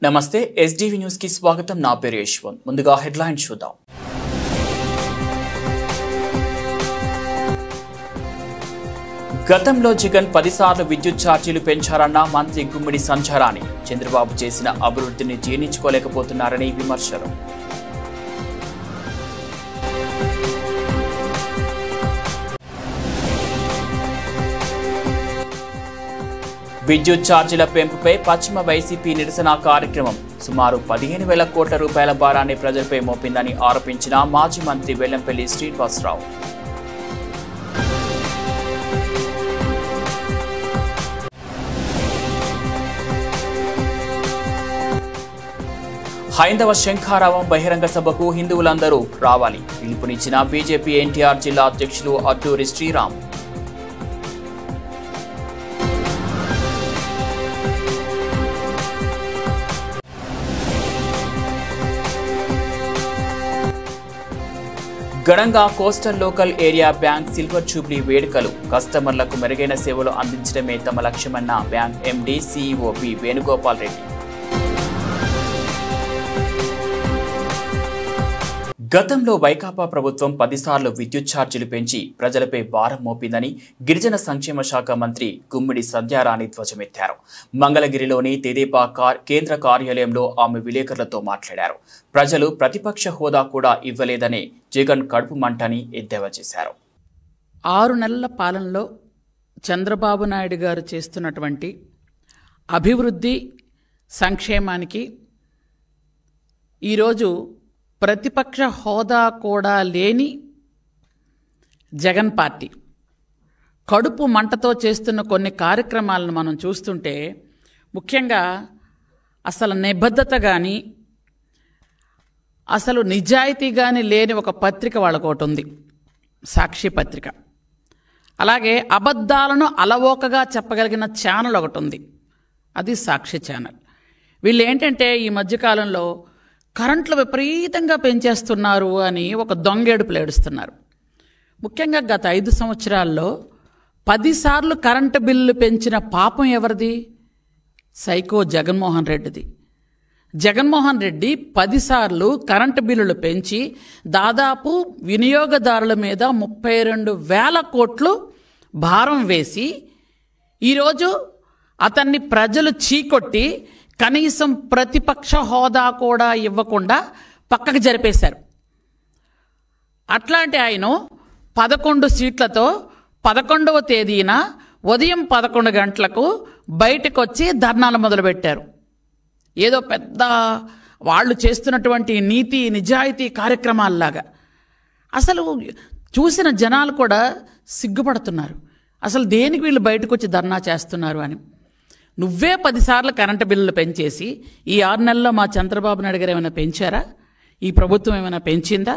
నమస్తే SDV news కి స్వాగతం. నా పేరు యశ్వంత్. ముందుగా హెడ్లైన్స్ చూద్దాం. గతంలో జగన్ 10 సార్లు విద్యుత్ ఛార్జీలు పెంచారన్న మంత్రి గుమ్మిడి సంచారాన్ని. చంద్రబాబు చేసిన అభివృద్ధిని జీర్ణించుకోలేకపోతున్నారని విమర్శలు. విద్యుత్ ఛార్జీల పెంపుపై పశ్చిమ వైసీపీ నిరసన కార్యక్రమం. సుమారు 15,000 కోట్ల రూపాయల భారాన్ని ప్రజలపై మోపిందని ఆరోపించిన మాజీ మంత్రి వెల్లంపల్లి శ్రీనివాసరావు. హైందవ శంఖారావం బహిరంగ సభకు హిందువులందరూ రావాలి పిలుపునిచ్చిన బీజేపీ ఎన్టీఆర్ జిల్లా అధ్యక్షులు అడ్డూరి శ్రీరామ్. ఘనంగా coastal local area bank silver jubilee వేడుకలు. కస్టమర్లకు మెరుగైన సేవలు అందించడమే తమ లక్ష్యమన్న bank MD CEO B Venugopal Reddy. గతంలో వైకాపా ప్రభుత్వం 10 సార్లు విద్యుత్ ఛార్జీలు పెంచి ప్రజలపై భారం మోపిందని గిరిజన సంక్షేమ శాఖ మంత్రి గుమ్మిడి సంధ్యారాణి ధ్వజమెత్తారు. మంగళగిరిలోని తెదేపా కేంద్ర కార్యాలయంలో ఆమె విలేకరులతో మాట్లాడారు. ప్రజలు ప్రతిపక్ష హోదా కూడా ఇవ్వలేదని జగన్ కడుపు మంటని ఎద్దేవా చేశారు. 6 నెలల పాలనలో చంద్రబాబు నాయుడు గారు చేస్తున్నటువంటి అభివృద్ధి సంక్షేమానికి ఈరోజు ప్రతిపక్ష హోదా కూడా లేని జగన్ పార్టీ కడుపు మంటతో చేస్తున్న కొన్ని కార్యక్రమాలను మనం చూస్తుంటే ముఖ్యంగా అసలు నిబద్ధత కానీ అసలు నిజాయితీ కానీ లేని ఒక పత్రిక వాళ్ళకొకటి ఉంది, సాక్షి పత్రిక. అలాగే అబద్ధాలను అలవోకగా చెప్పగలిగిన ఛానల్ ఒకటి ఉంది, అది సాక్షి ఛానల్. వీళ్ళు ఏంటంటే ఈ మధ్యకాలంలో కరెంట్లు విపరీతంగా పెంచేస్తున్నారు అని ఒక దొంగేడుపులు ఏడుస్తున్నారు. ముఖ్యంగా గత 5 సంవత్సరాల్లో 10 సార్లు కరెంటు బిల్లు పెంచిన పాపం ఎవరిది? సైకో జగన్మోహన్ రెడ్డిది. జగన్మోహన్ రెడ్డి 10 సార్లు కరెంటు బిల్లులు పెంచి దాదాపు వినియోగదారుల మీద 32,000 కోట్లు భారం వేసి ఈరోజు అతన్ని ప్రజలు చీకొట్టి కనీసం ప్రతిపక్ష హోదా కూడా ఇవ్వకుండా పక్కకు జరిపేశారు. అట్లాంటి ఆయన 11 సీట్లతో 11వ తేదీన ఉదయం 11 గంటలకు బయటకు వచ్చి ధర్నాలు మొదలుపెట్టారు. ఏదో పెద్ద వాళ్ళు చేస్తున్నటువంటి నీతి నిజాయితీ కార్యక్రమాల్లాగా. అసలు చూసిన జనాలు కూడా సిగ్గుపడుతున్నారు, అసలు దేనికి వీళ్ళు బయటకు వచ్చి ధర్నా చేస్తున్నారు అని. నువ్వే 10 సార్లు కరెంటు బిల్లులు పెంచేసి ఈ 6 నెలల్లో మా చంద్రబాబు నాయుడు గారు ఏమైనా పెంచారా? ఈ ప్రభుత్వం ఏమైనా పెంచిందా?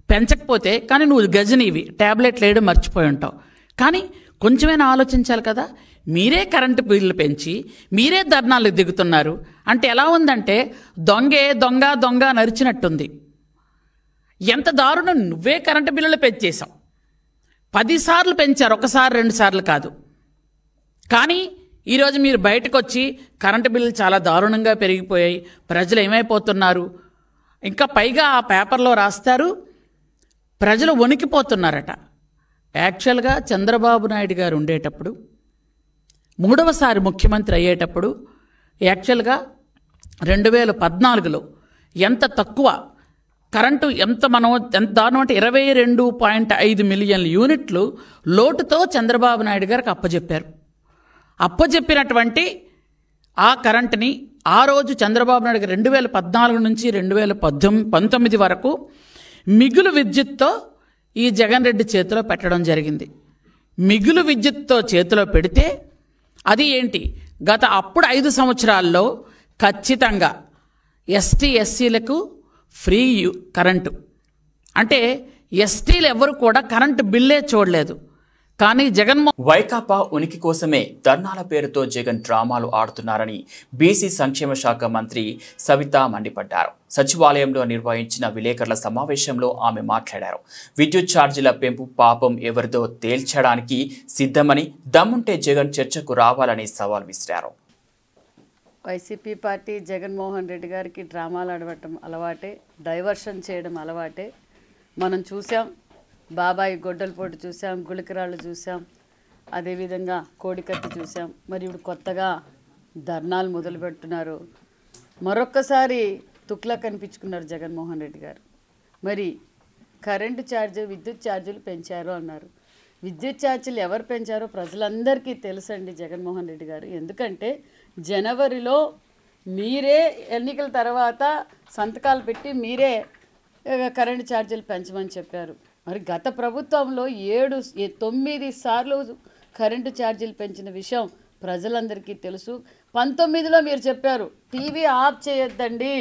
పెంచకపోతే కానీ నువ్వు గజనీవి, ట్యాబ్లెట్లు వేయడం మర్చిపోయి ఉంటావు. కానీ కొంచెమైనా ఆలోచించాలి కదా. మీరే కరెంటు బిల్లులు పెంచి మీరే ధర్నాలు దిగుతున్నారు అంటే ఎలా ఉందంటే దొంగే దొంగ దొంగ నరిచినట్టుంది. ఎంత దారుణం! నువ్వే కరెంటు బిల్లులు పెంచేశావు. 10 సార్లు పెంచారు, 1 సారి 2 సార్లు కాదు. కానీ ఈరోజు మీరు బయటకు వచ్చి కరెంటు బిల్లులు చాలా దారుణంగా పెరిగిపోయాయి, ప్రజలు ఏమైపోతున్నారు, ఇంకా పైగా ఆ పేపర్లో రాస్తారు ప్రజలు వణికిపోతున్నారట. యాక్చువల్గా చంద్రబాబు నాయుడు గారు ఉండేటప్పుడు 3వసారి ముఖ్యమంత్రి అయ్యేటప్పుడు యాక్చువల్గా 2014లో ఎంత తక్కువ కరెంటు ఎంత దారుణం అంటే 22.5 మిలియన్ల యూనిట్లు లోటుతో చంద్రబాబు నాయుడు గారికి అప్పచెప్పారు. అప్పచెప్పినటువంటి ఆ కరెంటుని ఆ రోజు చంద్రబాబు నాయుడు 2014 నుంచి 2019 వరకు మిగులు విద్యుత్తో ఈ జగన్ రెడ్డి చేతిలో పెట్టడం జరిగింది. మిగులు విద్యుత్తో చేతిలో పెడితే అది ఏంటి, అప్పుడు 5 సంవత్సరాల్లో ఖచ్చితంగా ఎస్టీ ఎస్సీలకు ఫ్రీ కరెంటు. అంటే ఎస్టీలు ఎవరు కూడా కరెంటు బిల్లే చూడలేదు. కానీ వైకాపా ఉనికి కోసమే ధర్నాల పేరుతో జగన్ డ్రామాలు ఆడుతున్నారని బీసీ సంక్షేమ శాఖ మంత్రి సవితా మండిపడ్డారు. సచివాలయంలో నిర్వహించిన విలేకరుల సమావేశంలో ఆమె మాట్లాడారు. విద్యుత్ ఛార్జీల పెంపు పాపం ఎవరిదో తేల్చడానికి సిద్ధమని, దమ్ముంటే జగన్ చర్చకు రావాలని సవాల్ విసిరారు. వైసీపీ పార్టీ జగన్మోహన్ రెడ్డి గారికి డ్రామాలు ఆడవటం అలవాటే, డైవర్షన్ చేయడం అలవాటే. మనం చూసాం, బాబాయి గొడ్డలపోటు చూసాం, గుళికరాళ్ళు చూసాం, అదేవిధంగా కోడికత్తి చూసాం. మరి ఇప్పుడు కొత్తగా ధర్నాలు మొదలు పెడుతున్నారు. మరొక్కసారి తుక్లా కనిపించుకున్నారు జగన్మోహన్ రెడ్డి గారు. మరి కరెంటు ఛార్జీ, విద్యుత్ ఛార్జీలు పెంచారు అన్నారు. విద్యుత్ ఛార్జీలు ఎవరు పెంచారో ప్రజలందరికీ తెలుసండి జగన్మోహన్ రెడ్డి గారు. ఎందుకంటే జనవరిలో మీరే ఎన్నికల తర్వాత సంతకాలు పెట్టి మీరే కరెంటు ఛార్జీలు పెంచమని చెప్పారు. మరి గత ప్రభుత్వంలో 9 సార్లు కరెంటు ఛార్జీలు పెంచిన విషయం ప్రజలందరికీ తెలుసు. 19లో మీరు చెప్పారు టీవీ ఆఫ్ చేయొద్దండి,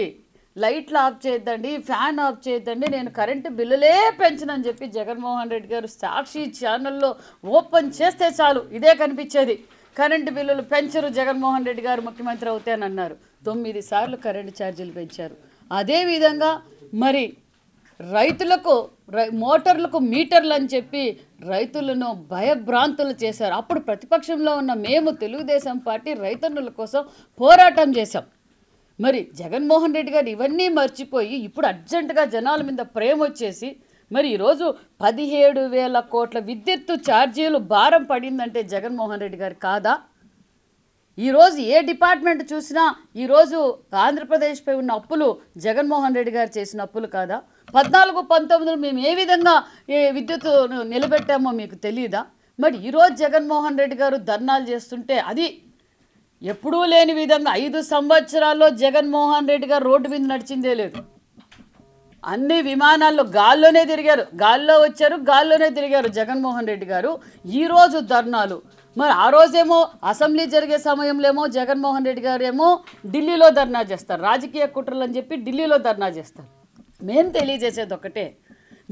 లైట్లు ఆఫ్ చేయొద్దండి, ఫ్యాన్ ఆఫ్ చేయొద్దండి, నేను కరెంటు బిల్లులే పెంచనని చెప్పి జగన్మోహన్ రెడ్డి గారు సాక్షి ఛానల్లో ఓపెన్ చేస్తే చాలు ఇదే కనిపించేది. కరెంటు బిల్లులు పెంచరు జగన్మోహన్ రెడ్డి గారు ముఖ్యమంత్రి అవుతానన్నారు. 9 సార్లు కరెంటు ఛార్జీలు పెంచారు. అదేవిధంగా మరి రైతులకు మోటార్లకు మీటర్లు అని చెప్పి రైతులను భయభ్రాంతులు చేశారు. అప్పుడు ప్రతిపక్షంలో ఉన్న మేము తెలుగుదేశం పార్టీ రైతన్నుల కోసం పోరాటం చేశాం. మరి జగన్మోహన్ రెడ్డి గారు ఇవన్నీ మర్చిపోయి ఇప్పుడు అర్జెంటుగా జనాల మీద ప్రేమ వచ్చేసి మరి ఈరోజు 17,000 కోట్ల విద్యుత్తు ఛార్జీలు భారం పడిందంటే జగన్మోహన్ రెడ్డి గారు కాదా? ఈరోజు ఏ డిపార్ట్మెంట్ చూసినా ఈరోజు ఆంధ్రప్రదేశ్పై ఉన్న అప్పులు జగన్మోహన్ రెడ్డి గారు చేసిన అప్పులు కాదా? 14-19 మేము ఏ విధంగా విద్యుత్ నిలబెట్టామో మీకు తెలియదా? మరి ఈరోజు జగన్మోహన్ రెడ్డి గారు ధర్నాలు చేస్తుంటే అది ఎప్పుడూ లేని విధంగా 5 సంవత్సరాల్లో జగన్మోహన్ రెడ్డి గారు రోడ్డు మీద నడిచిందే లేదు. అన్ని విమానాల్లో గాల్లోనే తిరిగారు, గాల్లో వచ్చారు, గాల్లోనే తిరిగారు జగన్మోహన్ రెడ్డి గారు. ఈరోజు ధర్నాలు. మరి ఆ రోజేమో అసెంబ్లీ జరిగే సమయంలో ఏమో జగన్మోహన్ రెడ్డి గారు ఏమో ఢిల్లీలో ధర్నా చేస్తారు, రాజకీయ కుట్రలు అని చెప్పి ఢిల్లీలో ధర్నా చేస్తారు. మేము తెలియజేసేది ఒకటే,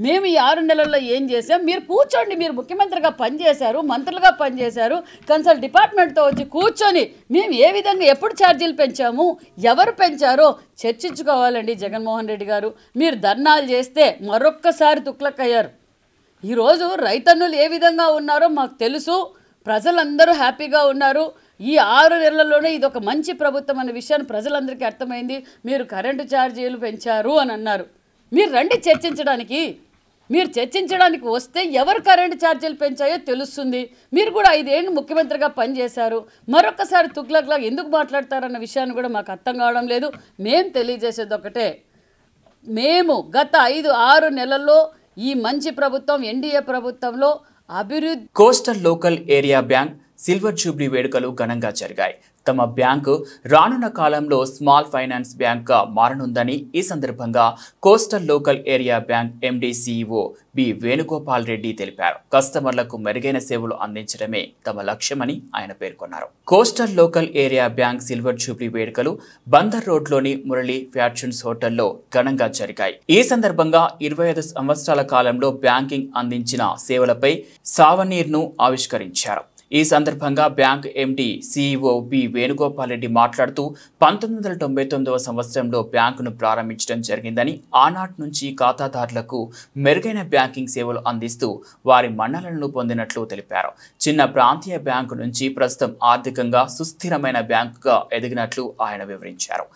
మేము ఈ 6 నెలల్లో ఏం చేసాం, మీరు కూర్చోండి. మీరు ముఖ్యమంత్రిగా పనిచేశారు, మంత్రులుగా పనిచేశారు, కన్సల్ట్ డిపార్ట్మెంట్తో వచ్చి కూర్చొని మేము ఏ విధంగా ఎప్పుడు ఛార్జీలు పెంచాము, ఎవరు పెంచారో చర్చించుకోవాలండి జగన్మోహన్ రెడ్డి గారు. మీరు ధర్నాలు చేస్తే మరొక్కసారి తుక్లక్కయ్యారు. ఈరోజు రైతన్నులు ఏ విధంగా ఉన్నారో మాకు తెలుసు, ప్రజలందరూ హ్యాపీగా ఉన్నారు. ఈ 6 నెలల్లోనే ఇది ఒక మంచి ప్రభుత్వం అనే విషయాన్ని ప్రజలందరికీ అర్థమైంది. మీరు కరెంటు ఛార్జీలు పెంచారు అని అన్నారు. మీరు రండి చర్చించడానికి. మీరు చర్చించడానికి వస్తే ఎవరు కరెంటు ఛార్జీలు పెంచాయో తెలుస్తుంది. మీరు కూడా 5 ఏళ్ళు ముఖ్యమంత్రిగా పనిచేశారు, మరొకసారి తుగ్లక్లాగా ఎందుకు మాట్లాడతారన్న విషయాన్ని కూడా మాకు అర్థం కావడం లేదు. మేము తెలియజేసేది ఒకటే, మేము గత 5-6 నెలల్లో ఈ మంచి ప్రభుత్వం ఎన్డీఏ ప్రభుత్వంలో అభివృద్ధి. Coastal local area bank silver jubilee వేడుకలు ఘనంగా జరిగాయి. తమ బ్యాంకు రానున్న కాలంలో స్మాల్ ఫైనాన్స్ బ్యాంక్గా మారనుందని ఈ సందర్భంగా coastal local area bank MD CEO B Venugopal Reddy తెలిపారు. కస్టమర్లకు మెరుగైన సేవలు అందించడమే తమ లక్ష్యమని ఆయన పేర్కొన్నారు. Coastal local area bank silver jubilee వేడుకలు బందర్ రోడ్లోని మురళి ఫ్యాషన్స్ హోటల్లో ఘనంగా జరిగాయి. ఈ సందర్భంగా 25 సంవత్సరాల కాలంలో బ్యాంకింగ్ అందించిన సేవలపై సావనీర్ను ఆవిష్కరించారు. ఈ సందర్భంగా bank MD CEO B Venugopal Reddy మాట్లాడుతూ 1999వ సంవత్సరంలో బ్యాంకును ప్రారంభించడం జరిగిందని, ఆనాటి నుంచి ఖాతాదారులకు మెరుగైన బ్యాంకింగ్ సేవలు అందిస్తూ వారి మన్ననలను పొందినట్లు తెలిపారు. చిన్న ప్రాంతీయ బ్యాంకు నుంచి ప్రస్తుతం ఆర్థికంగా సుస్థిరమైన బ్యాంకుగా ఎదిగినట్లు ఆయన వివరించారు.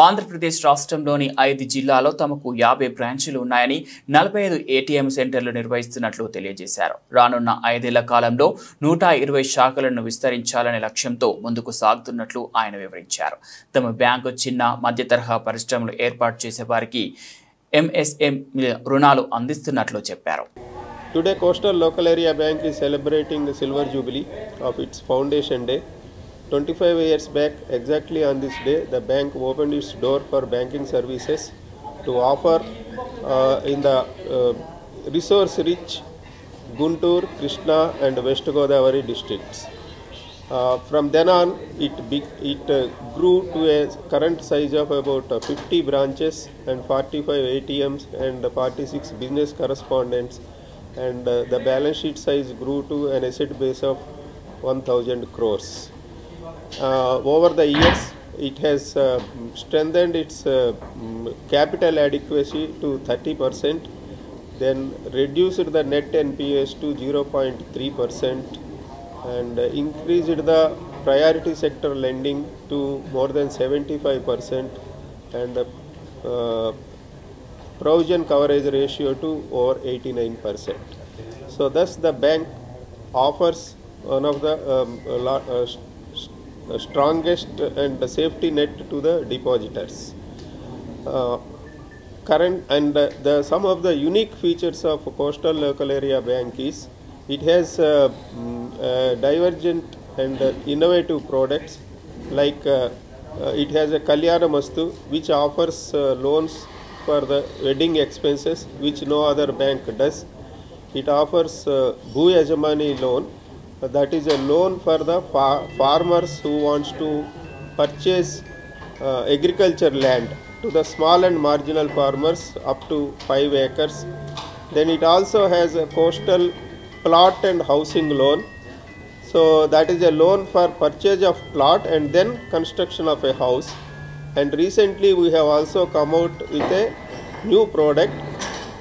ఆంధ్రప్రదేశ్ రాష్ట్రంలోని 5 జిల్లాల్లో తమకు 50 బ్రాంచీలు ఉన్నాయని, 45 ఏటీఎం సెంటర్లు నిర్వహిస్తున్నట్లు తెలియజేశారు. రానున్న 5 ఏళ్ల కాలంలో 120 శాఖలను విస్తరించాలనే లక్ష్యంతో ముందుకు సాగుతున్నట్లు ఆయన వివరించారు. తమ బ్యాంకు చిన్న మధ్య తరహా పరిశ్రమలు ఏర్పాటు చేసే వారికి ఎంఎస్ఎం రుణాలు అందిస్తున్నట్లు చెప్పారు. Today Coastal Local Area Bank is celebrating the silver jubilee of its foundation day. 25 years back, exactly on this day, the bank opened its door for banking services to offer in the resource-rich Guntur, Krishna and West Godavari districts. From then on, it grew to a current size of about 50 branches and 45 ATMs and 46 business correspondents, and the balance sheet size grew to an asset base of 1,000 crores. Over the years, it has strengthened its capital adequacy to 30%. Then reduced the net NPAs to 0.3% and increased the priority sector lending to more than 75% and provision coverage ratio to over 89%. So thus the bank offers one of the strongest and safety net to the depositors. Some of the unique features of Coastal Local Area Bank is it has divergent and innovative products like it has a Kalyana Mastu which offers loans for the wedding expenses which no other bank does. It offers Bhu Yajamani loan, that is a loan for the farmers who wants to purchase agriculture land to the small and marginal farmers up to 5 acres. Then it also has a coastal plot and housing loan. So that is a loan for purchase of plot and then construction of a house. And recently we have also come out with a new product,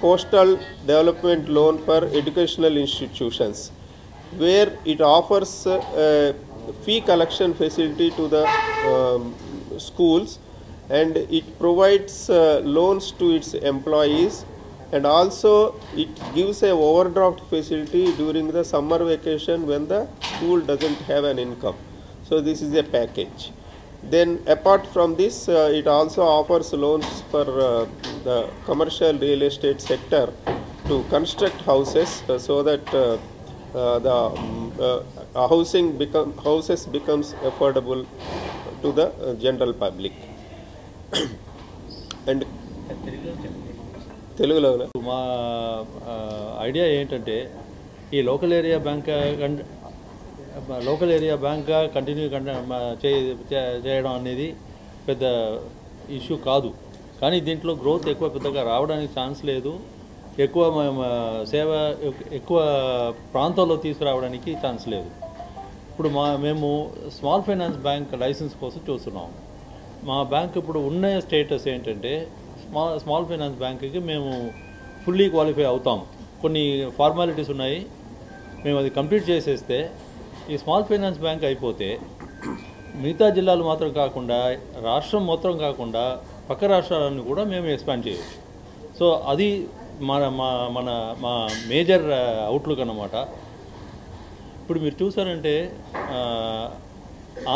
Coastal Development Loan for Educational Institutions, where it offers a fee collection facility to the schools, and it provides loans to its employees, and also it gives a overdraft facility during the summer vacation when the school doesn't have an income. So this is a package. Then apart from this, it also offers loans for the commercial real estate sector to construct houses so that the houses becomes affordable to the general public. And తెలుగులో మా idea ఏంటంటే ఈ local area బ్యాంక్గా continue చేయడం అనేది పెద్ద issue కాదు, కానీ దీంట్లో గ్రోత్ ఎక్కువ పెద్దగా రావడానికి ఛాన్స్ లేదు. ఎక్కువ ప్రాంతాల్లో తీసుకురావడానికి ఛాన్స్ లేదు. ఇప్పుడు మేము స్మాల్ ఫైనాన్స్ బ్యాంక్ లైసెన్స్ కోసం చూస్తున్నాం. మా బ్యాంక్ ఇప్పుడు ఉన్న స్టేటస్ ఏంటంటే స్మాల్ ఫైనాన్స్ బ్యాంక్కి మేము ఫుల్లీ క్వాలిఫై అవుతాం. కొన్ని ఫార్మాలిటీస్ ఉన్నాయి, మేము అది కంప్లీట్ చేసేస్తే ఈ స్మాల్ ఫైనాన్స్ బ్యాంక్ అయిపోతే మిగతా జిల్లాలు మాత్రం కాకుండా రాష్ట్రం మొత్తం కాకుండా పక్క రాష్ట్రాలను కూడా మేము ఎక్స్పాండ్ చేయవచ్చు. సో అది మా మేజర్ అవుట్లుక్ అన్నమాట. ఇప్పుడు మీరు చూసారంటే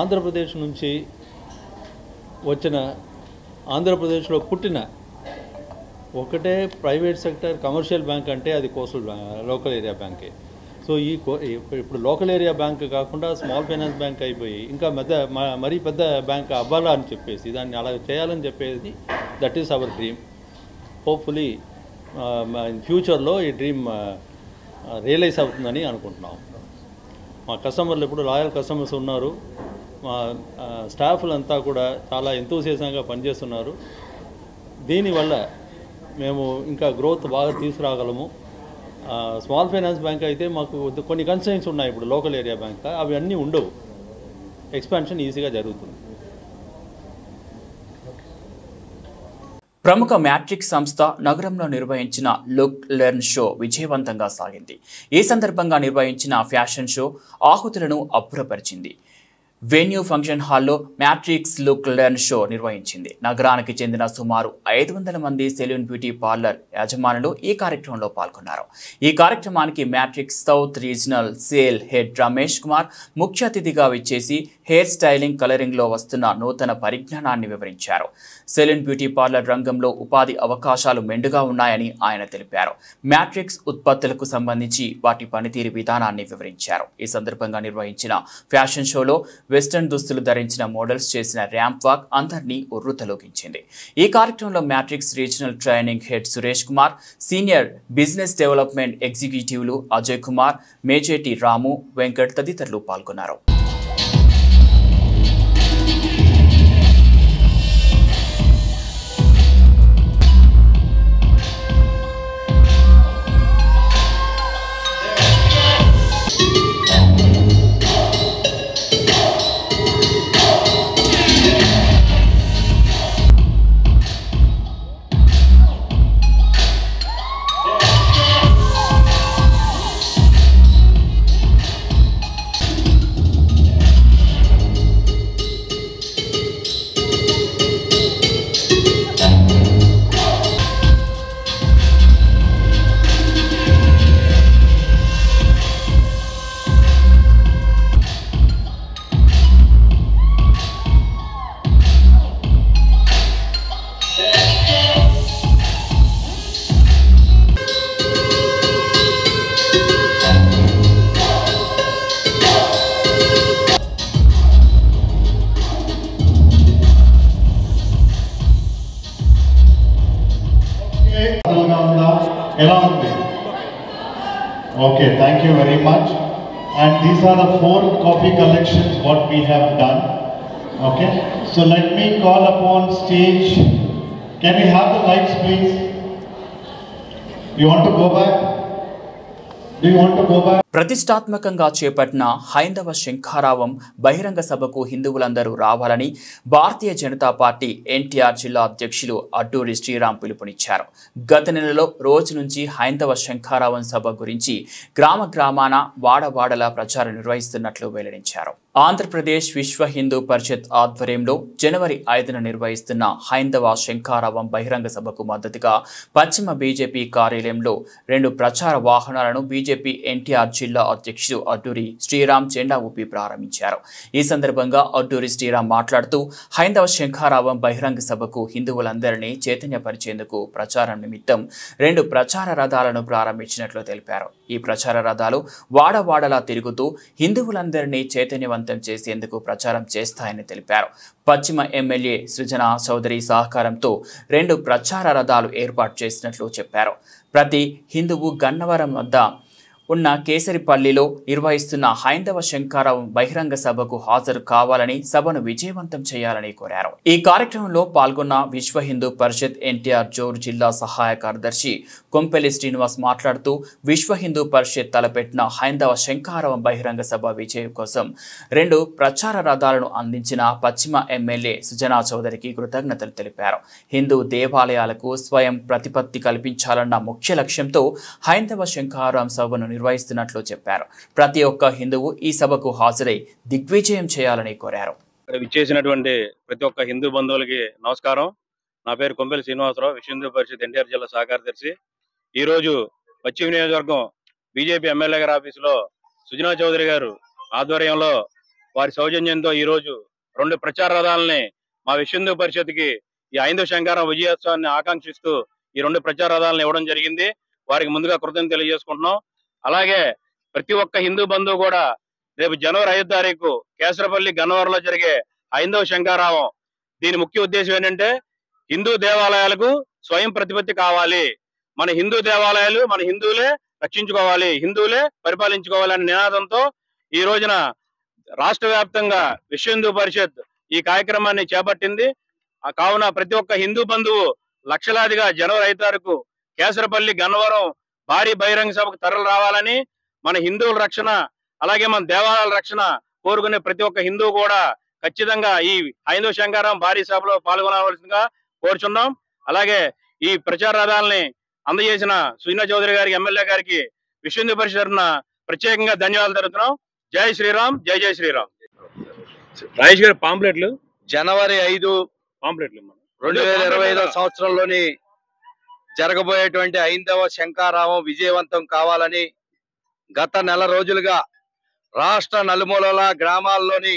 ఆంధ్రప్రదేశ్ నుంచి వచ్చిన ఆంధ్రప్రదేశ్లో పుట్టిన ఒకటే ప్రైవేట్ సెక్టర్ కమర్షియల్ బ్యాంక్ అంటే అది కోస్టల్ లోకల్ ఏరియా బ్యాంకే. సో ఇప్పుడు లోకల్ ఏరియా బ్యాంక్ కాకుండా స్మాల్ ఫైనాన్స్ బ్యాంక్ అయిపోయి ఇంకా మరీ పెద్ద బ్యాంక్ అవ్వాలా అని చెప్పేసి దాన్ని అలా చేయాలని చెప్పేది that is our dream. Hopefully in ఫ్యూచర్లో ఈ డ్రీమ్ రియలైజ్ అవుతుందని అనుకుంటున్నాం. మా కస్టమర్లు ఇప్పుడు లాయల్ కస్టమర్స్ ఉన్నారు. మా స్టాఫ్లంతా కూడా చాలా ఎంతూసియాజంగా పనిచేస్తున్నారు. దీనివల్ల మేము ఇంకా గ్రోత్ బాగా తీసుకురాగలము. స్మాల్ ఫైనాన్స్ బ్యాంక్ అయితే మాకు కొన్ని కన్స్ట్రెయింట్స్ ఉన్నాయి ఇప్పుడు లోకల్ ఏరియా బ్యాంక్, అవి అన్నీ ఉండవు. ఎక్స్పాన్షన్ ఈజీగా జరుగుతుంది. ప్రముఖ మ్యాట్రిక్స్ సంస్థ నగరంలో నిర్వహించిన లుక్ లెర్న్ షో విజయవంతంగా సాగింది. ఈ సందర్భంగా నిర్వహించిన ఫ్యాషన్ షో ఆహుతులను అబ్బురపరిచింది. వెన్యూ ఫంక్షన్ హాల్లో మ్యాట్రిక్స్ లుక్ లెర్న్ షో నిర్వహించింది. నగరానికి చెందిన సుమారు 500 మంది సెలూన్ బ్యూటీ పార్లర్ యజమానులు ఈ కార్యక్రమంలో పాల్గొన్నారు. ఈ కార్యక్రమానికి matrix south regional sale head Ramesh Kumar ముఖ్య అతిథిగా విచ్చేసి హెయిర్ స్టైలింగ్, కలరింగ్లో వస్తున్న నూతన పరిజ్ఞానాన్ని వివరించారు. సెలూన్ బ్యూటీ పార్లర్ రంగంలో ఉపాధి అవకాశాలు మెండుగా ఉన్నాయని ఆయన తెలిపారు. మ్యాట్రిక్స్ ఉత్పత్తులకు సంబంధించి వాటి పనితీరు విధానాన్ని వివరించారు. ఈ సందర్భంగా నిర్వహించిన ఫ్యాషన్ షోలో వెస్టర్న్ దుస్తులు ధరించిన మోడల్స్ చేసిన ర్యాంప్ వాక్ అందరినీ ఉర్రూతలూగించింది. ఈ కార్యక్రమంలో matrix regional training head Suresh Kumar, senior business development ఎగ్జిక్యూటివ్లు అజయ్ కుమార్, మేచేటి రాము, వెంకట్ తదితరులు పాల్గొన్నారు. Okay, thank you very much. And these are the 4 coffee collections what we have done. Okay, so let me call upon stage. Can we have the lights, please? You want to go back? Do you want to go back? ప్రతిష్టాత్మకంగా చేపట్టిన హైందవ శంఖారావం బహిరంగ సభకు హిందువులందరూ రావాలని Bharatiya Janata party NTR జిల్లా అధ్యక్షులు అడ్డూరి శ్రీరామ్ పిలుపునిచ్చారు. గత నెలలో రోజు నుంచి హైందవ శంఖారావం సభ గురించి గ్రామ గ్రామాన వాడవాడలా ప్రచారం నిర్వహిస్తున్నట్లు వెల్లడించారు. ఆంధ్రప్రదేశ్ విశ్వ హిందూ పరిషత్ ఆధ్వర్యంలో జనవరి 5న నిర్వహిస్తున్న హైందవ శంఖారావం బహిరంగ సభకు మద్దతుగా పశ్చిమ బీజేపీ కార్యాలయంలో 2 ప్రచార వాహనాలను బీజేపీ ఎన్టీఆర్ జిల్లా అధ్యక్షుడు అడ్డూరి శ్రీరామ్ జెండా ఊపి ప్రారంభించారు. ఈ సందర్భంగా అడ్డూరి శ్రీరామ్ మాట్లాడుతూ హైందవ శంఖారావం బహిరంగ సభకు హిందువులందరినీ చైతన్యపరిచేందుకు ప్రచారం నిమిత్తం 2 ప్రచార రథాలను ప్రారంభించినట్లు తెలిపారు. ఈ ప్రచార రథాలు వాడవాడలా తిరుగుతూ హిందువులందరినీ చైతన్యవంతం చేసేందుకు ప్రచారం చేస్తాయని తెలిపారు. పశ్చిమ ఎమ్మెల్యే సృజనా చౌదరి సహకారంతో 2 ప్రచార రథాలు ఏర్పాటు చేసినట్లు చెప్పారు. ప్రతి హిందువు గన్నవరం వద్ద ఉన్న కేసరిపల్లిలో నిర్వహిస్తున్న హైందవ శంఖారావం బహిరంగ సభకు హాజరు కావాలని సభను విజయవంతం చేయాలని కోరారు. ఈ కార్యక్రమంలో పాల్గొన్న విశ్వ హిందూ పరిషత్ ఎన్టీఆర్ జోరు జిల్లా సహాయ కార్యదర్శి కొంపెల్లి శ్రీనివాస్ మాట్లాడుతూ విశ్వ హిందూ పరిషత్ తలపెట్టిన హైందవ శంఖారావం బహిరంగ సభ విజయం కోసం 2 ప్రచార రథాలను అందించిన పశ్చిమ ఎమ్మెల్యే సుజనా చౌదరికి కృతజ్ఞతలు తెలిపారు. హిందూ దేవాలయాలకు స్వయం ప్రతిపత్తి కల్పించాలన్న ముఖ్య లక్ష్యంతో హైందవ శంఖారావం సభను నిర్వహిస్తున్నట్లు చెప్పారు. ప్రతి ఒక్క హిందువు ఈ సభకు హాజరై దిగ్విజయం చేయాలని కోరారు. విచ్చేసినటువంటి ప్రతి ఒక్క హిందూ బంధువులకి నమస్కారం. నా పేరు కొంపెల్లి శ్రీనివాసరావు, విశ్వ హిందూ పరిషత్ ఎన్టీఆర్ జిల్లా సహకార్యదర్శి. ఈ రోజు పశ్చిమ నియోజకవర్గం బీజేపీ ఎమ్మెల్యే గారి ఆఫీసులో సుజనా చౌదరి గారు ఆధ్వర్యంలో వారి సౌజన్యంతో ఈ రోజు 2 ప్రచార రథాలని మా విశ్వ హిందూ పరిషత్కి ఈ హైందవ శంఖారావం విజయోత్సవాన్ని ఆకాంక్షిస్తూ ఈ 2 ప్రచార రథాలను ఇవ్వడం జరిగింది. వారికి ముందుగా కృతజ్ఞతలు తెలియజేసుకుంటున్నాం. అలాగే ప్రతి ఒక్క హిందూ బంధువు కూడా రేపు జనవరి 5వ తారీఖు కేసరపల్లి గన్నవరంలో జరిగే హైందవ శంఖారావం దీని ముఖ్య ఉద్దేశం ఏంటంటే హిందూ దేవాలయాలకు స్వయం ప్రతిపత్తి కావాలి, మన హిందూ దేవాలయాలు మన హిందువులే రక్షించుకోవాలి, హిందువులే పరిపాలించుకోవాలి అనే నినాదంతో ఈ రోజున రాష్ట్ర వ్యాప్తంగా విశ్వ హిందూ పరిషత్ ఈ కార్యక్రమాన్ని చేపట్టింది. కావున ప్రతి ఒక్క హిందూ బంధువు లక్షలాదిగా జనవరి 5వ తారీఖు కేసరపల్లి గన్నవరం భారీ బహిరంగ సభకు తరలి రావాలని, మన హిందువుల రక్షణ అలాగే మన దేవాలయాల రక్షణ కోరుకునే ప్రతి ఒక్క హిందువు కూడా ఖచ్చితంగా ఈ హైందవ శంఖారావం భారీ సభలో పాల్గొనవలసిందిగా కోరుచున్నాం. అలాగే ఈ ప్రచార రథాలని అందజేసిన సుజనా చౌదరి గారికి ఎమ్మెల్యే గారికి విశ్వ హిందూ పరిషత్ తరఫున ప్రత్యేకంగా ధన్యవాదాలు తెలుపుతున్నాం. జై శ్రీరామ్, జై జై శ్రీరామ్. రాజేష్ గారి పాంప్లెట్లు జనవరి 5 పాంప్లెట్లు 2025 సంవత్సరంలోని జరగబోయేటువంటి హైందవ శంఖారావం విజయవంతం కావాలని గత నెల రోజులుగా రాష్ట్ర నలుమూలల గ్రామాల్లోని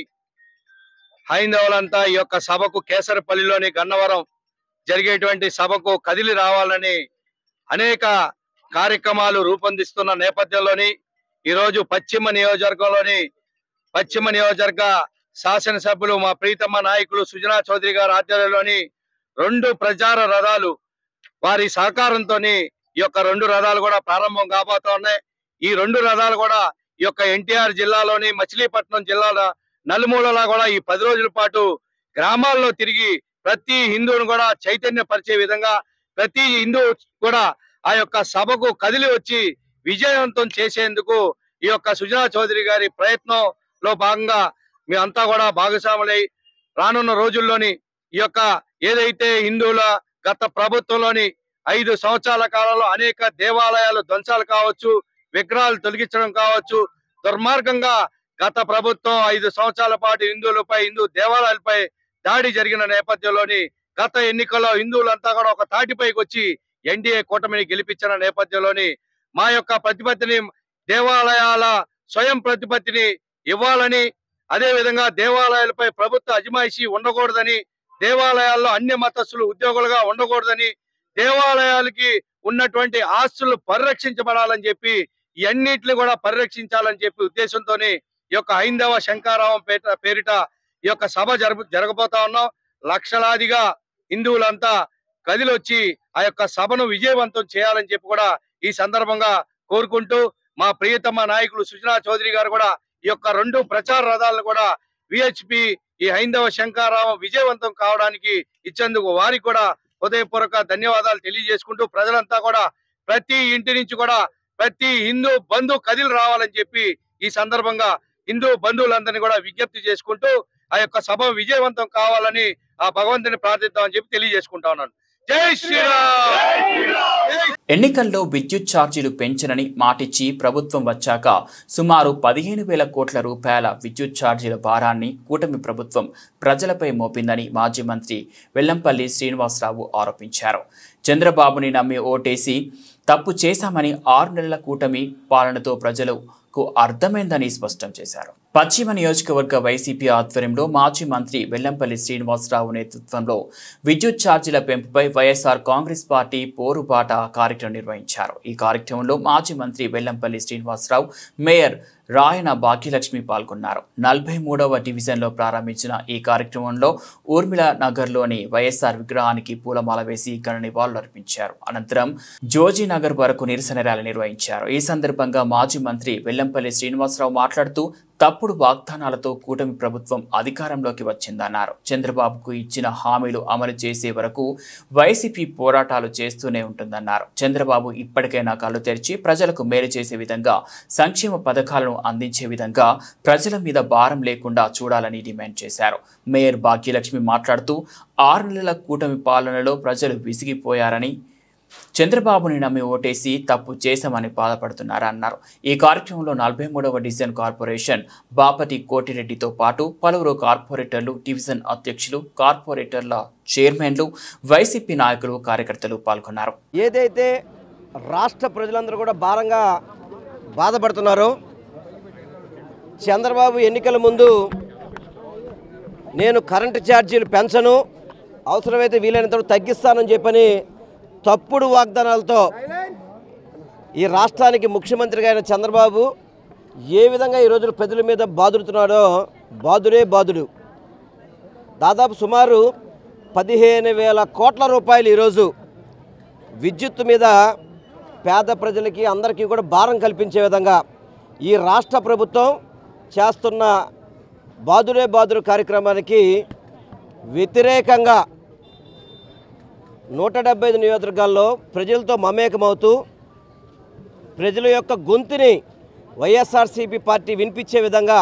హైందవులంతా ఈ యొక్క సభకు కేసరపల్లిలోని గన్నవరం జరిగేటువంటి సభకు కదిలి రావాలని అనేక కార్యక్రమాలు రూపొందిస్తున్న నేపథ్యంలోని ఈరోజు పశ్చిమ నియోజకవర్గ శాసనసభ్యులు మా ప్రీతమ్మ నాయకులు సుజనా చౌదరి గారి ఆధ్వర్యంలోని 2 ప్రచార రథాలు వారి సహకారంతో ఈ యొక్క 2 రథాలు కూడా ప్రారంభం కాబోతా ఉన్నాయి. ఈ 2 రథాలు కూడా ఈ యొక్క ఎన్టీఆర్ జిల్లాలోని మచిలీపట్నం జిల్లాల నలుమూలలా కూడా ఈ 10 రోజుల పాటు గ్రామాల్లో తిరిగి ప్రతి హిందువును కూడా చైతన్య పరిచే విధంగా ప్రతి హిందువు కూడా ఆ యొక్క సభకు కదిలి వచ్చి విజయవంతం చేసేందుకు ఈ యొక్క సుజనా చౌదరి గారి ప్రయత్నంలో భాగంగా మేమంతా కూడా భాగస్వాములై రానున్న రోజుల్లోని ఈ యొక్క ఏదైతే హిందువుల గత ప్రభుత్వంలోని 5 సంవత్సరాల కాలంలో అనేక దేవాలయాలు ధ్వంసాలు కావచ్చు, విగ్రహాలు తొలగించడం కావచ్చు, దుర్మార్గంగా గత ప్రభుత్వం 5 సంవత్సరాల పాటు హిందువులపై హిందూ దేవాలయాలపై దాడి జరిగిన నేపథ్యంలోని గత ఎన్నికల్లో హిందువులంతా కూడా ఒక తాటిపైకి వచ్చి ఎన్డీఏ కూటమిని గెలిపించిన నేపథ్యంలోని మా యొక్క ప్రతిపత్తిని దేవాలయాల స్వయం ప్రతిపత్తిని ఇవ్వాలని, అదే విధంగా దేవాలయాలపై ప్రభుత్వ అజమాయిషీ ఉండకూడదని, దేవాలయాల్లో అన్య మతస్థులు ఉద్యోగులుగా ఉండకూడదని, దేవాలయాలకి ఉన్నటువంటి ఆస్తులు పరిరక్షించబడాలని చెప్పి ఇవన్నిటిని కూడా పరిరక్షించాలని చెప్పి ఉద్దేశంతోనే ఈ యొక్క హైందవ శంఖారావం పేరిట ఈ యొక్క సభ జరగబోతా ఉన్నాం. లక్షలాదిగా హిందువులంతా కదిలొచ్చి ఆ యొక్క సభను విజయవంతం చేయాలని చెప్పి కూడా ఈ సందర్భంగా కోరుకుంటూ మా ప్రియతమ నాయకులు సుజనా చౌదరి గారు కూడా ఈ యొక్క 2 ప్రచార రథాలను కూడా విహెచ్పి ఈ హైందవ శంకారావం విజయవంతం కావడానికి ఇచ్చేందుకు వారికి కూడా హృదయపూర్వక ధన్యవాదాలు తెలియజేసుకుంటూ ప్రజలంతా కూడా ప్రతి ఇంటి నుంచి కూడా ప్రతి హిందూ బంధు కదిలి రావాలని చెప్పి ఈ సందర్భంగా హిందూ బంధువులందరినీ కూడా విజ్ఞప్తి చేసుకుంటూ ఆ యొక్క సభ విజయవంతం కావాలని ఆ భగవంతుని ప్రార్థిద్దామని చెప్పి తెలియజేసుకుంటా ఉన్నాను. జై శ్రీరామ్. ఎన్నికల్లో విద్యుత్ ఛార్జీలు పెంచనని మాటిచ్చి ప్రభుత్వం వచ్చాక సుమారు 15,000 కోట్ల రూపాయల విద్యుత్ ఛార్జీల భారాన్ని కూటమి ప్రభుత్వం ప్రజలపై మోపిందని మాజీ మంత్రి వెల్లంపల్లి శ్రీనివాసరావు ఆరోపించారు. చంద్రబాబుని నమ్మి ఓటేసి తప్పు చేశామని 6 నెలల కూటమి పాలనతో ప్రజలకు అర్థమైందని స్పష్టం చేశారు. పశ్చిమ నియోజకవర్గ వైసీపీ ఆధ్వర్యంలో మాజీ మంత్రి వెల్లంపల్లి శ్రీనివాసరావు నేతృత్వంలో విద్యుత్ ఛార్జీల పెంపుపై వైఎస్ఆర్ కాంగ్రెస్ పార్టీ పోరుబాట కార్యక్రమం నిర్వహించారు. ఈ కార్యక్రమంలో మాజీ మంత్రి వెల్లంపల్లి శ్రీనివాసరావు, మేయర్ రాయన భాగ్యలక్ష్మి పాల్గొన్నారు. 43వ డివిజన్లో ప్రారంభించిన ఈ కార్యక్రమంలో ఊర్మిళ నగర్లోని వైఎస్ఆర్ విగ్రహానికి పూలమాల వేసి ఘన నివాళులు అర్పించారు. అనంతరం జోజీనగర్ వరకు నిరసన ర్యాలీ నిర్వహించారు. ఈ సందర్భంగా మాజీ మంత్రి వెల్లంపల్లి శ్రీనివాసరావు మాట్లాడుతూ తప్పుడు వాగ్దానాలతో కూటమి ప్రభుత్వం అధికారంలోకి వచ్చిందన్నారు. చంద్రబాబుకు ఇచ్చిన హామీలు అమలు చేసే వరకు వైసీపీ పోరాటాలు చేస్తూనే ఉంటుందన్నారు. చంద్రబాబు ఇప్పటికైనా కళ్ళు తెరిచి ప్రజలకు మేలు చేసే విధంగా సంక్షేమ పథకాలను అందించే విధంగా ప్రజల మీద భారం లేకుండా చూడాలని డిమాండ్ చేశారు. మేయర్ భాగ్యలక్ష్మి మాట్లాడుతూ 6 నెలల కూటమి పాలనలో ప్రజలు విసిగిపోయారని, చంద్రబాబుని నమ్మి ఓటేసి తప్పు చేశామని బాధపడుతున్నారన్నారు. ఈ కార్యక్రమంలో 43వ డివిజన్ కార్పొరేషన్ బాపతి కోటిరెడ్డితో పాటు పలువురు కార్పొరేటర్లు, డివిజన్ అధ్యక్షులు, కార్పొరేటర్ల చైర్మన్లు, వైసీపీ నాయకులు, కార్యకర్తలు పాల్గొన్నారు. ఏదైతే రాష్ట్ర ప్రజలందరూ కూడా భారంగా బాధపడుతున్నారో, చంద్రబాబు ఎన్నికల ముందు నేను కరెంటు ఛార్జీలు పెంచను, అవసరమైతే వీలైనంత తగ్గిస్తానని చెప్పని తప్పుడు వాగ్దానాలతో ఈ రాష్ట్రానికి ముఖ్యమంత్రిగా అయిన చంద్రబాబు ఏ విధంగా ఈరోజు ప్రజల మీద బాదుతున్నాడో బాదుడే బాదుడు. దాదాపు సుమారు 15,000 కోట్ల రూపాయలు ఈరోజు విద్యుత్ మీద పేద ప్రజలకి అందరికీ కూడా భారం కల్పించే విధంగా ఈ రాష్ట్ర ప్రభుత్వం చేస్తున్న బాదుడే బాదుడు కార్యక్రమానికి వ్యతిరేకంగా 175 నియోజకవర్గాల్లో ప్రజలతో మమేకమవుతూ ప్రజల యొక్క గొంతుని వైఎస్ఆర్సీపీ పార్టీ వినిపించే విధంగా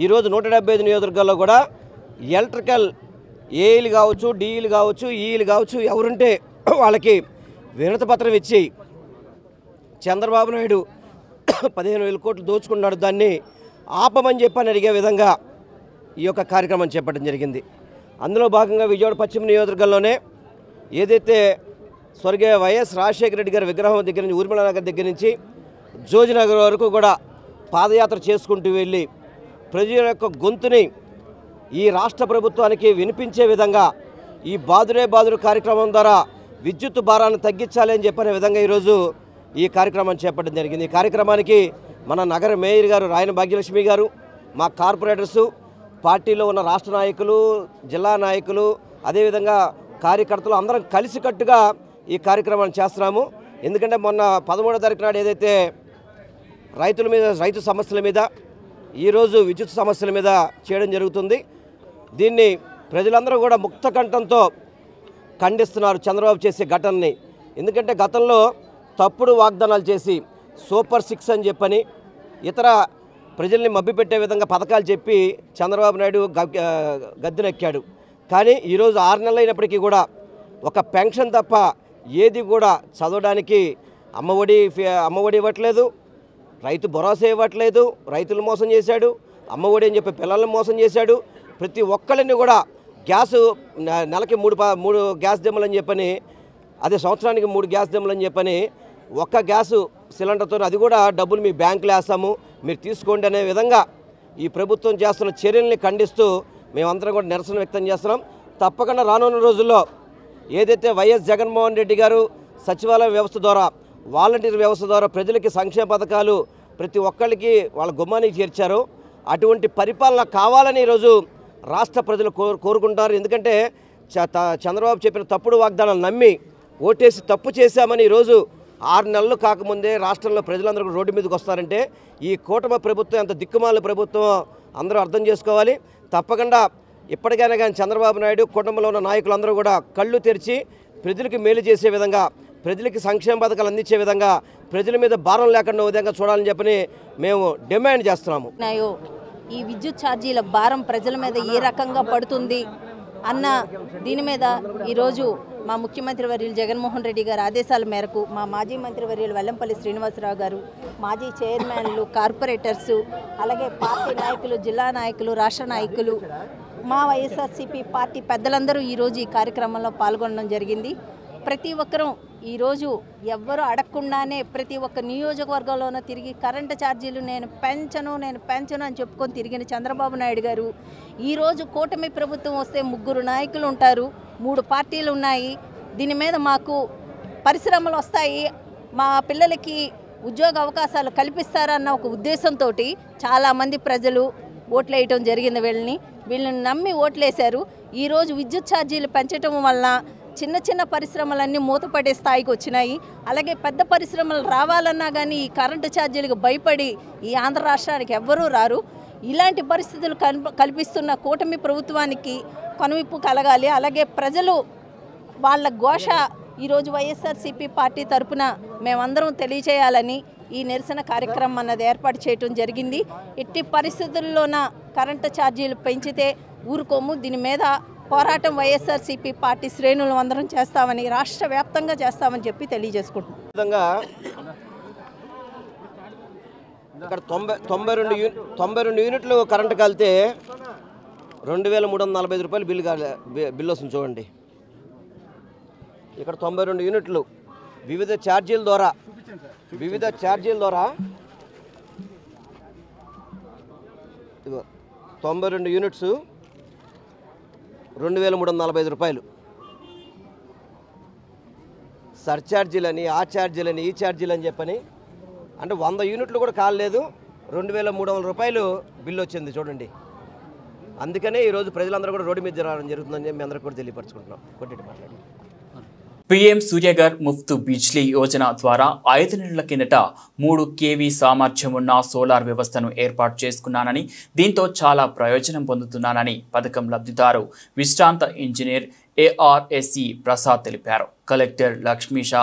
ఈరోజు 175 నియోజకవర్గాల్లో కూడా ఎలక్ట్రికల్ ఏఈలు కావచ్చు, డిఈలు కావచ్చు, ఈఈలు కావచ్చు, ఎవరుంటే వాళ్ళకి వినతి పత్రం ఇచ్చి చంద్రబాబు నాయుడు 15,000 కోట్లు దోచుకున్నాడు, దాన్ని ఆపమని చెప్పని అడిగే విధంగా ఈ యొక్క కార్యక్రమం చేపట్టడం జరిగింది. అందులో భాగంగా విజయవాడ పశ్చిమ నియోజకవర్గంలోనే ఏదైతే స్వర్గీయ వైఎస్ రాజశేఖర రెడ్డి గారి విగ్రహం దగ్గర నుంచి ఊర్మిళ నగర్ దగ్గర నుంచి జోజినగర్ వరకు కూడా పాదయాత్ర చేసుకుంటూ వెళ్ళి ప్రజల యొక్క గొంతుని ఈ రాష్ట్ర ప్రభుత్వానికి వినిపించే విధంగా ఈ బాదుడే బాదుడు కార్యక్రమం ద్వారా విద్యుత్ భారాన్ని తగ్గించాలి అని చెప్పనే విధంగా ఈరోజు ఈ కార్యక్రమాన్ని చేపట్టడం జరిగింది. ఈ కార్యక్రమానికి మన నగర మేయర్ గారు రాయన భాగ్యలక్ష్మి గారు, మా కార్పొరేటర్సు, పార్టీలో ఉన్న రాష్ట్ర నాయకులు, జిల్లా నాయకులు, అదేవిధంగా కార్యకర్తలు అందరం కలిసికట్టుగా ఈ కార్యక్రమాన్ని చేస్తున్నాము. ఎందుకంటే మొన్న 13వ తారీఖు నాడు ఏదైతే రైతు సమస్యల మీద, ఈరోజు విద్యుత్ సమస్యల మీద చేయడం జరుగుతుంది. దీన్ని ప్రజలందరూ కూడా ముక్త కంఠంతో ఖండిస్తున్నారు చంద్రబాబు చేసే ఘటనని. ఎందుకంటే గతంలో తప్పుడు వాగ్దానాలు చేసి సూపర్ 6 అని చెప్పని ఇతర ప్రజల్ని మభ్యపెట్టే విధంగా పథకాలు చెప్పి చంద్రబాబు నాయుడు గద్దెనెక్కాడు. కానీ ఈరోజు 6 నెలలు అయినప్పటికీ కూడా ఒక పెన్షన్ తప్ప ఏది కూడా చదవడానికి అమ్మఒడి ఇవ్వట్లేదు, రైతు భరోసా ఇవ్వట్లేదు, రైతులు మోసం చేశాడు, అమ్మఒడి అని చెప్పి పిల్లల్ని మోసం చేశాడు. ప్రతి ఒక్కరిని కూడా గ్యాసు నెలకి 3 గ్యాస్ దిమ్మలని చెప్పని, అదే సంవత్సరానికి 3 గ్యాస్ దిమ్మలని చెప్పని ఒక్క గ్యాసు సిలిండర్తో అది కూడా డబ్బులు మీ బ్యాంకులో వేస్తాము, మీరు తీసుకోండి అనే విధంగా ఈ ప్రభుత్వం చేస్తున్న చర్యల్ని ఖండిస్తూ మేమందరం కూడా నిరసన వ్యక్తం చేస్తున్నాం. తప్పకుండా రానున్న రోజుల్లో ఏదైతే వైఎస్ జగన్మోహన్ రెడ్డి గారు సచివాలయ వ్యవస్థ ద్వారా, వాలంటీర్ వ్యవస్థ ద్వారా ప్రజలకి సంక్షేమ పథకాలు ప్రతి ఒక్కరికి వాళ్ళ గుమ్మానికి చేర్చారో అటువంటి పరిపాలన కావాలని ఈరోజు రాష్ట్ర ప్రజలు కోరుకుంటారు. ఎందుకంటే చంద్రబాబు చెప్పిన తప్పుడు వాగ్దానాలు నమ్మి ఓటేసి తప్పు చేశామని ఈరోజు 6 నెలలు కాకముందే రాష్ట్రంలో ప్రజలందరూ రోడ్డు మీదకి వస్తారంటే ఈ కూటమి ప్రభుత్వం ఎంత దిక్కుమాలిన ప్రభుత్వం అందరూ అర్థం చేసుకోవాలి. తప్పకుండా ఇప్పటికైనా కానీ చంద్రబాబు నాయుడు కుటుంబంలో ఉన్న నాయకులందరూ కూడా కళ్ళు తెరిచి ప్రజలకు మేలు చేసే విధంగా, ప్రజలకి సంక్షేమ పథకాలు అందించే విధంగా, ప్రజల మీద భారం లేకుండా విధంగా చూడాలని చెప్పని మేము డిమాండ్ చేస్తున్నాము. ఈ విద్యుత్ ఛార్జీల భారం ప్రజల మీద ఏ రకంగా పడుతుంది అన్న దీని మీద ఈరోజు మా ముఖ్యమంత్రి వర్యులు జగన్మోహన్ రెడ్డి గారి ఆదేశాల మేరకు మా మాజీ మంత్రి వర్యులు వెల్లంపల్లి శ్రీనివాసరావు గారు, మాజీ చైర్మన్లు, కార్పొరేటర్సు, అలాగే పార్టీ నాయకులు, జిల్లా నాయకులు, రాష్ట్ర నాయకులు, మా వైఎస్ఆర్సీపీ పార్టీ పెద్దలందరూ ఈరోజు ఈ కార్యక్రమంలో పాల్గొనడం జరిగింది. ప్రతి ఒక్కరూ ఈరోజు ఎవ్వరూ అడగకుండానే ప్రతి ఒక్క నియోజకవర్గంలోనూ తిరిగి కరెంటు ఛార్జీలు నేను పెంచను అని చెప్పుకొని తిరిగిన చంద్రబాబు నాయుడు గారు ఈరోజు కూటమి ప్రభుత్వం వస్తే 3 నాయకులు ఉంటారు, 3 పార్టీలు ఉన్నాయి, దీని మీద మాకు పరిశ్రమలు వస్తాయి, మా పిల్లలకి ఉద్యోగ అవకాశాలు కల్పిస్తారన్న ఒక ఉద్దేశంతో చాలామంది ప్రజలు ఓట్లేయటం జరిగింది. వీళ్ళని నమ్మి ఓట్లేశారు. ఈరోజు విద్యుత్ ఛార్జీలు పెంచడం వల్ల చిన్న పరిశ్రమలన్నీ మూతపడే స్థాయికి వచ్చినాయి. అలాగే పెద్ద పరిశ్రమలు రావాలన్నా కానీ ఈ కరెంటు ఛార్జీలకు భయపడి ఈ ఆంధ్ర రాష్ట్రానికి ఎవ్వరూ రారు. ఇలాంటి పరిస్థితులు కల్పిస్తున్న కూటమి ప్రభుత్వానికి కనువిప్పు కలగాలి. అలాగే ప్రజలు వాళ్ళ ఘోష ఈరోజు వైఎస్ఆర్సీపీ పార్టీ తరఫున మేమందరం తెలియచేయాలని ఈ నిరసన కార్యక్రమం అన్నది ఏర్పాటు చేయడం జరిగింది. ఎట్టి పరిస్థితుల్లోన కరెంటు ఛార్జీలు పెంచితే ఊరుకోము. దీని మీద పోరాటం వైఎస్ఆర్సీపీ పార్టీ శ్రేణులు అందరం చేస్తామని, రాష్ట్ర వ్యాప్తంగా చేస్తామని చెప్పి తెలియజేసుకుంటున్నాం. ఇక్కడ 92 యూనిట్లు కరెంటు కాలితే 2345 రూపాయలు బిల్లు వస్తుంది చూడండి. ఇక్కడ 92 యూనిట్లు వివిధ ఛార్జీల ద్వారా 92 యూనిట్స్ 2345 రూపాయలు. సర్ఛార్జీలని, ఆ ఛార్జీలని, ఈ ఛార్జీలని చెప్పని అంటే 100 యూనిట్లు కూడా కాలేదు, 2300 రూపాయలు బిల్లు వచ్చింది చూడండి. అందుకనే ఈరోజు ప్రజలందరూ కూడా రోడ్డు మీద రావడం జరుగుతుందని మీ అందరికీ కూడా తెలియపరచుకుంటున్నాం. కొట్టి మాట్లాడి పీఎం సూర్యఘర్ ముఫ్త్ బిజ్లీ యోజన ద్వారా 5 నెలల కిందట 3 kV సామర్థ్యం ఉన్న సోలార్ వ్యవస్థను ఏర్పాటు చేసుకున్నానని, దీంతో చాలా ప్రయోజనం పొందుతున్నానని పథకం లబ్ధిదారు విశ్రాంత ఇంజనీర్ ARSE ప్రసాద్ తెలిపారు. కలెక్టర్ లక్ష్మీషా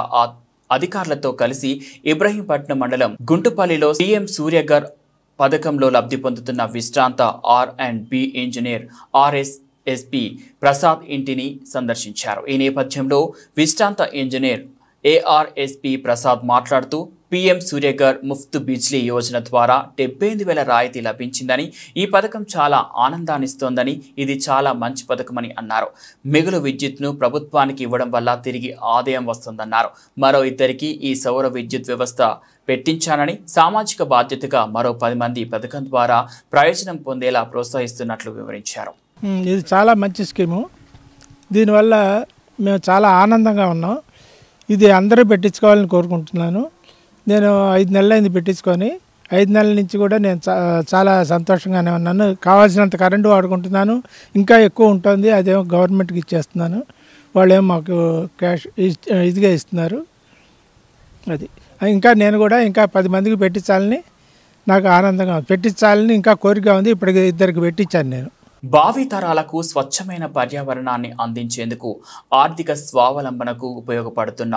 అధికారులతో కలిసి ఇబ్రహీంపట్నం మండలం గుంటుపల్లిలో పీఎం సూర్యఘర్ పథకంలో లబ్ధి పొందుతున్న విశ్రాంత R&B ఇంజనీర్ RSSP ప్రసాద్ ఇంటిని సందర్శించారు. ఈ నేపథ్యంలో విశ్రాంత ఇంజనీర్ ARSP ప్రసాద్ మాట్లాడుతూ పీఎం సూర్యఘర్ ముఫ్త్ బిజ్లీ యోజన ద్వారా 78,000 రాయితీ లభించిందని, ఈ పథకం చాలా ఆనందాన్నిస్తోందని, ఇది చాలా మంచి పథకమని అన్నారు. మిగులు విద్యుత్ను ప్రభుత్వానికి ఇవ్వడం వల్ల తిరిగి ఆదాయం వస్తుందన్నారు. మరో 2 ఈ సౌర విద్యుత్ వ్యవస్థ పెట్టించానని, సామాజిక బాధ్యతగా మరో 10 మంది పథకం ద్వారా ప్రయోజనం పొందేలా ప్రోత్సహిస్తున్నట్లు వివరించారు. ఇది చాలా మంచి స్కీము. దీనివల్ల మేము చాలా ఆనందంగా ఉన్నాం. ఇది అందరూ పెట్టించుకోవాలని కోరుకుంటున్నాను. నేను 5 నెలలైంది పెట్టించుకొని, 5 నెలల నుంచి కూడా నేను చాలా సంతోషంగానే ఉన్నాను. కావాల్సినంత కరెంటు వాడుకుంటున్నాను. ఇంకా ఎక్కువ ఉంటుంది, అదేమో గవర్నమెంట్కి ఇచ్చేస్తున్నాను. వాళ్ళేమో మాకు క్యాష్ ఇదిగా ఇస్తున్నారు. అది ఇంకా నేను కూడా ఇంకా 10 మందికి పెట్టించాలని నాకు ఆనందంగా పెట్టించాలని ఇంకా కోరిక ఉంది. ఇప్పటికి 2కి పెట్టించాను నేను. భావితరాలకు స్వచ్ఛమైన పర్యావరణాన్ని అందించేందుకు ఆర్థిక స్వావలంబనకు ఉపయోగపడుతున్న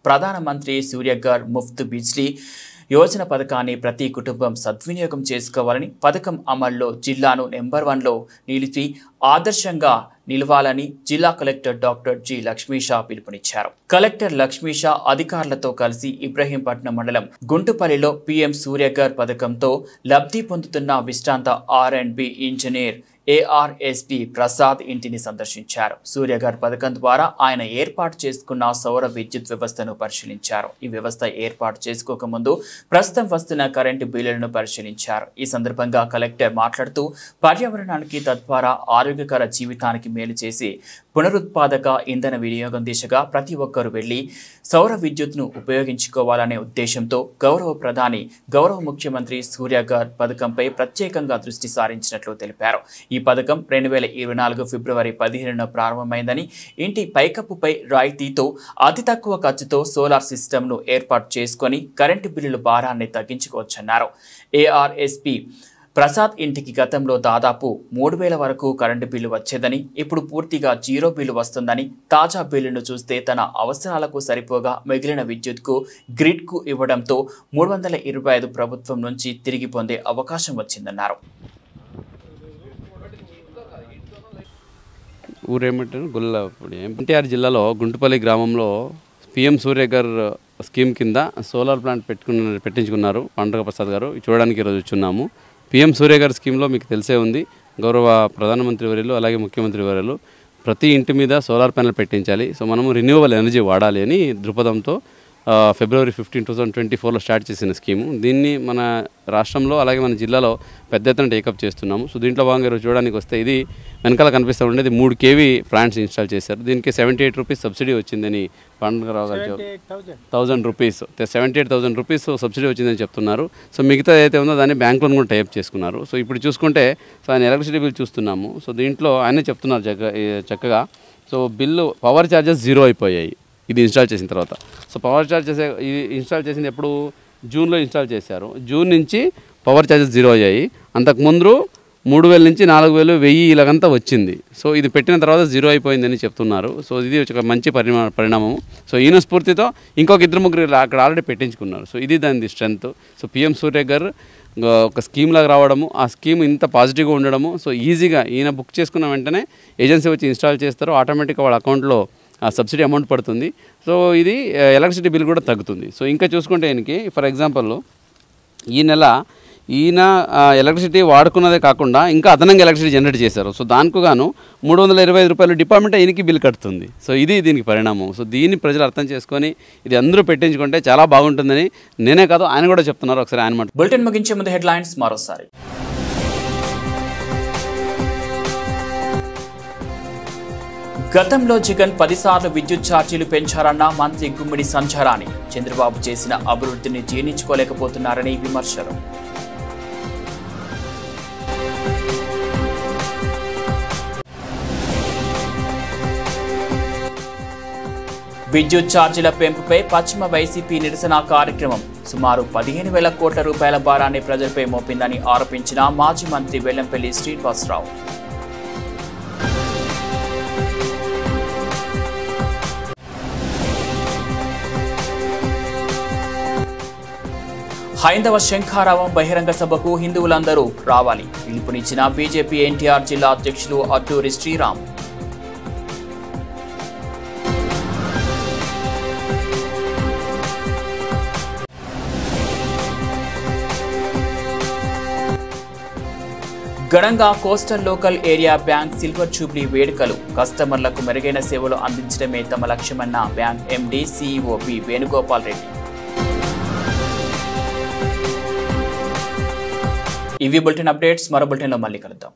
ప్రధానమంత్రి సూర్యఘర్ ముఫ్త్ బిజ్లీ యోజన పథకాన్ని ప్రతి కుటుంబం సద్వినియోగం చేసుకోవాలని, పథకం అమల్లో జిల్లాను నెంబర్ 1లో నిలిచి ఆదర్శంగా నిలవాలని జిల్లా కలెక్టర్ డాక్టర్ జి లక్ష్మీషా పిలుపునిచ్చారు. కలెక్టర్ లక్ష్మీషా అధికారులతో కలిసి ఇబ్రహీంపట్నం మండలం గుంటుపల్లిలో పీఎం సూర్యఘర్ పథకంతో లబ్ధి పొందుతున్న విశ్రాంత R&B ఇంజనీర్ ARSP ప్రసాద్ ఇంటిని సందర్శించారు. సూర్యఘర్ పథకం ద్వారా ఆయన ఏర్పాటు చేసుకున్న సౌర విద్యుత్ వ్యవస్థను పరిశీలించారు. ఈ వ్యవస్థ ఏర్పాటు చేసుకోకముందు ప్రస్తుతం వస్తున్న కరెంటు బిల్లులను పరిశీలించారు. ఈ సందర్భంగా కలెక్టర్ మాట్లాడుతూ పర్యావరణానికి తద్వారా ఆరోగ్యకర జీవితానికి మేలు చేసి పునరుత్పాదక ఇంధన వినియోగం దిశగా ప్రతి ఒక్కరూ వెళ్లి సౌర విద్యుత్ను ఉపయోగించుకోవాలనే ఉద్దేశంతో గౌరవ ప్రధాని గౌరవ ముఖ్యమంత్రి సూర్యఘర్ పథకంపై ప్రత్యేకంగా దృష్టి సారించినట్లు తెలిపారు. ఈ పథకం 2024 ఫిబ్రవరి 15న ప్రారంభమైందని, ఇంటి పైకప్పుపై రాయితీతో అతి తక్కువ ఖర్చుతో సోలార్ సిస్టమ్ను ఏర్పాటు చేసుకొని కరెంటు బిల్లుల భారాన్ని తగ్గించుకోవచ్చన్నారు. ఏఆర్ఎస్పీ ప్రసాద్ ఇంటికి గతంలో దాదాపు 3000 వరకు కరెంటు బిల్లు వచ్చేదని, ఇప్పుడు పూర్తిగా జీరో బిల్లు వస్తుందని, తాజా బిల్లును చూస్తే తన అవసరాలకు సరిపోగా మిగిలిన విద్యుత్కు గ్రిడ్కు ఇవ్వడంతో 325 ప్రభుత్వం నుంచి తిరిగి పొందే అవకాశం వచ్చిందన్నారు. ఊరేమంటారు గుల్లపూడి ఎన్టీఆర్ జిల్లాలో గుంటుపల్లి గ్రామంలో పిఎం సూర్యఘర్ స్కీమ్ కింద సోలార్ ప్లాంట్ పెట్టించుకున్నారు పండుగ ప్రసాద్ గారు. చూడడానికి ఈరోజు వచ్చున్నాము. పిఎం సూర్యఘర్ స్కీమ్లో మీకు తెలిసే ఉంది, గౌరవ ప్రధానమంత్రి వర్యులు అలాగే ముఖ్యమంత్రి వర్యులు ప్రతి ఇంటి మీద సోలార్ ప్యానెల్ పెట్టించాలి, సో మనము రిన్యూవబుల్ ఎనర్జీ వాడాలి అని దృక్పథంతో ఫిబ్రవరి 15, 2024లో స్టార్ట్ చేసిన స్కీము. దీన్ని మన రాష్ట్రంలో అలాగే మన జిల్లాలో పెద్ద ఎత్తున టేకప్ చేస్తున్నాము. సో దీంట్లో భాగంగా ఈరోజు చూడడానికి వస్తే ఇది వెనకాల కనిపిస్తూ ఉండేది 3 kV ప్లాంట్స్ ఇన్స్టాల్ చేశారు. దీనికి 78 రూపీస్ సబ్సిడీ వచ్చిందని పండుగరావు గారు 1000 రూపీస్ 78,000 రూపీస్ సబ్సిడీ వచ్చిందని చెప్తున్నారు. సో మిగతా ఏదైతే ఉందో దాన్ని బ్యాంక్ లోన్ కూడా టైప్ చేసుకున్నారు. సో ఇప్పుడు చూసుకుంటే సో ఆయన ఎలక్ట్రిసిటీ బిల్ చూస్తున్నాము. సో దీంట్లో ఆయనే చెప్తున్నారు చక్కగా సో బిల్లు పవర్ ఛార్జెస్ 0 అయిపోయాయి ఇది ఇన్స్టాల్ చేసిన తర్వాత. సో పవర్ ఛార్జెస్ ఇది ఇన్స్టాల్ చేసింది ఎప్పుడు జూన్లో ఇన్స్టాల్ చేశారు. జూన్ నుంచి పవర్ ఛార్జెస్ 0 అయ్యాయి. అంతకుముందు 3000 నుంచి 4000, 1000 ఇలాగంతా వచ్చింది. సో ఇది పెట్టిన తర్వాత 0 అయిపోయిందని చెప్తున్నారు. సో ఇది ఒక మంచి పరిణామము. సో ఈయన స్ఫూర్తితో ఇంకొక 2-3 అక్కడ ఆల్రెడీ పెట్టించుకున్నారు. సో ఇది దాని స్ట్రెంత్. సో పిఎం సూర్యఘర్ ఒక స్కీమ్ లాగా రావడము, ఆ స్కీమ్ ఇంత పాజిటివ్గా ఉండడము. సో ఈజీగా ఈయన బుక్ చేసుకున్న వెంటనే ఏజెన్సీ వచ్చి ఇన్స్టాల్ చేస్తారు, ఆటోమేటిక్గా వాళ్ళ అకౌంట్లో ఆ సబ్సిడీ అమౌంట్ పడుతుంది. సో ఇది ఎలక్ట్రిసిటీ బిల్ కూడా తగ్గుతుంది. సో ఇంకా చూసుకుంటే ఈయనకి ఫర్ ఎగ్జాంపుల్ ఈ నెల ఈయన ఎలక్ట్రిసిటీ వాడుకున్నదే కాకుండా ఇంకా అదనంగా ఎలక్ట్రిసిటీ జనరేట్ చేశారు. సో దానికి గాను 325 రూపాయలు డిపార్ట్మెంట్ ఈయనకి బిల్ కడుతుంది. సో ఇది దీనికి పరిణామం. సో దీన్ని ప్రజలు అర్థం చేసుకొని ఇది అందరూ పెట్టించుకుంటే చాలా బాగుంటుందని నేనే కాదు ఆయన కూడా చెప్తున్నారు. ఒకసారి ఆయన మాట. బులెటిన్ ముగించే ముందు హెడ్లైన్స్ మరోసారి. గతంలో జగన్ 10 సార్లు విద్యుత్ ఛార్జీలు పెంచారన్న మంత్రి గుమ్మిడి సంధ్యారాణి. చంద్రబాబు చేసిన అభివృద్ధిని జీర్ణించుకోలేకపోతున్నారని విమర్శలు. విద్యుత్ ఛార్జీల పెంపుపై పశ్చిమ వైసీపీ నిరసన కార్యక్రమం. సుమారు 15,000 కోట్ల రూపాయల భారాన్ని ప్రజలపై మోపిందని ఆరోపించిన మాజీ మంత్రి వెల్లంపల్లి శ్రీనివాసరావు. హైందవ శంఖారావం బహిరంగ సభకు హిందువులందరూ రావాలి పిలుపునిచ్చిన బీజేపీ ఎన్టీఆర్ జిల్లా అధ్యక్షులు అడ్డూరి శ్రీరామ్. ఘనంగా coastal local area bank silver jubilee వేడుకలు. కస్టమర్లకు మెరుగైన సేవలు అందించడమే తమ లక్ష్యమన్న bank MD CEO B Venugopal Reddy. ఇవి బులెటిన్ అప్డేట్స్. మరో బులెటిన్లో మళ్ళీ కలుద్దాం.